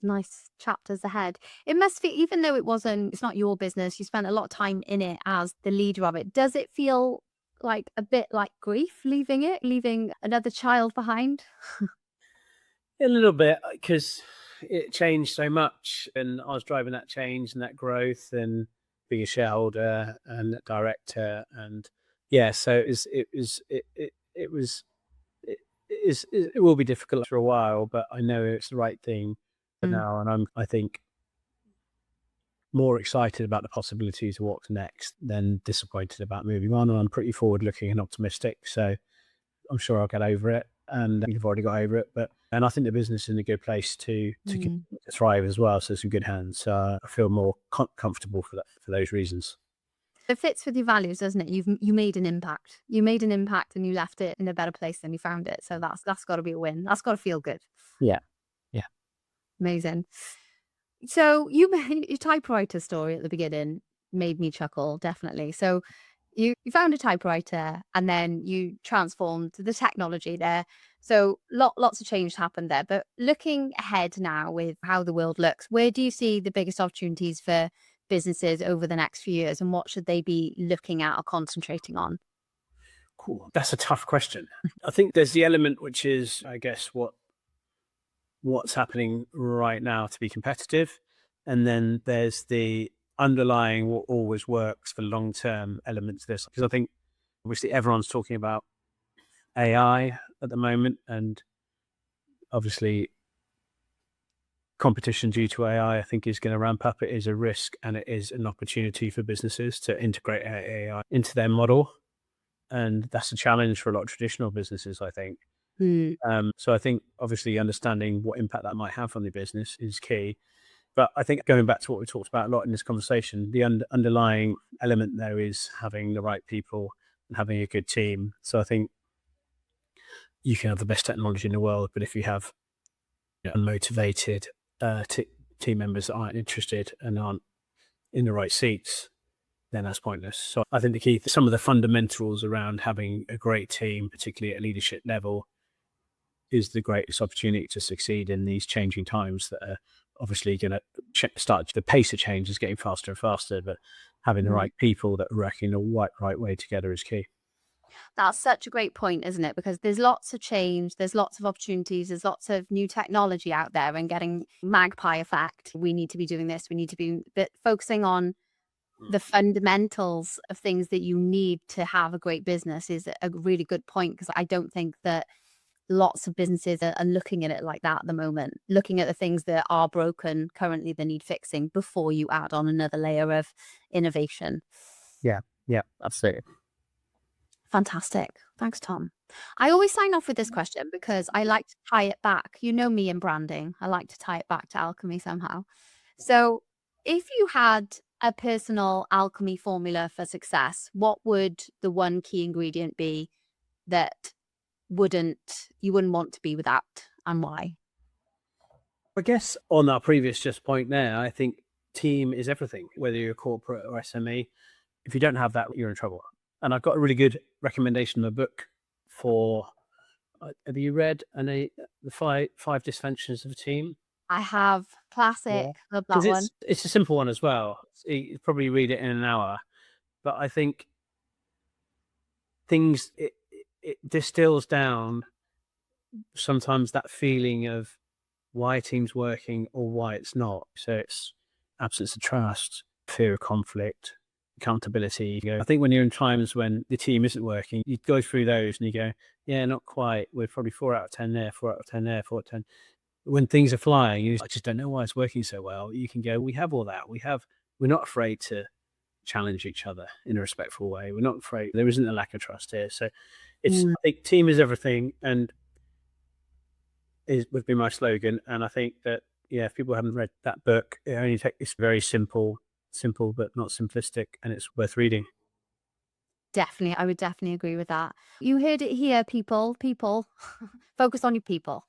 Nice chapters ahead. It must feel, even though it's not your business, you spent a lot of time in it as the leader of it. Does it feel like a bit like grief leaving another child behind? A little bit, because it changed so much, and I was driving that change and that growth, and being a shareholder and director, and yeah, so it will be difficult for a while, but I know it's the right thing for now, and I think more excited about the possibilities of what's next than disappointed about moving on, and I'm pretty forward looking and optimistic, so I'm sure I'll get over it, and you've already got over it. And I think the business is in a good place to thrive as well. So it's in good hands. So I feel more comfortable for those reasons. It fits with your values, doesn't it? You made an impact. You made an impact, and you left it in a better place than you found it. So that's got to be a win. That's got to feel good. Yeah, yeah. Amazing. So you made your typewriter story at the beginning made me chuckle, definitely. So you found a typewriter and then you transformed the technology there. So lots of change happened there. But looking ahead now with how the world looks, where do you see the biggest opportunities for businesses over the next few years, and what should they be looking at or concentrating on? Cool. That's a tough question. I think there's the element which is, I guess, what's happening right now to be competitive, and then there's the underlying what always works for long-term elements of this, because I think obviously everyone's talking about AI at the moment, and obviously competition due to AI I think is going to ramp up. It is a risk and it is an opportunity for businesses to integrate AI into their model, and that's a challenge for a lot of traditional businesses, I think. So I think obviously understanding what impact that might have on the business is key. But I think going back to what we talked about a lot in this conversation, the underlying element there is having the right people and having a good team. So I think you can have the best technology in the world, but if you have unmotivated team members that aren't interested and aren't in the right seats, then that's pointless. So I think the key, some of the fundamentals around having a great team, particularly at leadership level, is the greatest opportunity to succeed in these changing times that are obviously going to start. The pace of change is getting faster and faster, but having the right people that are working the right way together is key. That's such a great point, isn't it? Because there's lots of change, there's lots of opportunities, there's lots of new technology out there, and getting magpie effect. We need to be doing this. We need to be focusing on the fundamentals of things that you need to have a great business is a really good point, because I don't think that lots of businesses are looking at it like that at the moment, looking at the things that are broken currently that need fixing before you add on another layer of innovation. Yeah, absolutely. Fantastic. Thanks, Tom. I always sign off with this question because I like to tie it back. You know me in branding. I like to tie it back to alchemy somehow. So if you had a personal alchemy formula for success, what would the one key ingredient be that you wouldn't want to be without, and why? I guess on our previous just point there, I think team is everything, whether you're corporate or SME. If you don't have that, you're in trouble. And I've got a really good recommendation of a book for, have you read the five dysfunctions of a team? I have. Classic. Yeah. Love that one. It's a simple one as well. You probably read it in an hour, but I think it distills down sometimes that feeling of why a team's working or why it's not. So it's absence of trust, fear of conflict, accountability. I think when you're in times when the team isn't working, you go through those and you go, yeah, not quite. We're probably 4 out of 10 there, 4 out of 10 there, 4 out of 10. when things are flying, I just don't know why it's working so well. You can go, we have all that. We're not afraid to challenge each other in a respectful way. We're not afraid. There isn't a lack of trust here. So Mm. I think team is everything, and would be my slogan. And I think that, yeah, if people haven't read that book, it's very simple, but not simplistic, and it's worth reading. Definitely. I would definitely agree with that. You heard it here, people. People. Focus on your people.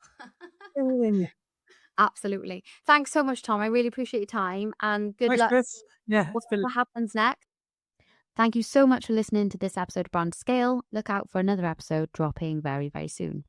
Absolutely. Thanks so much, Tom. I really appreciate your time and good Thanks, luck Chris. Yeah, it's been whatever happens next. Thank you so much for listening to this episode of Brand Scale. Look out for another episode dropping very, very soon.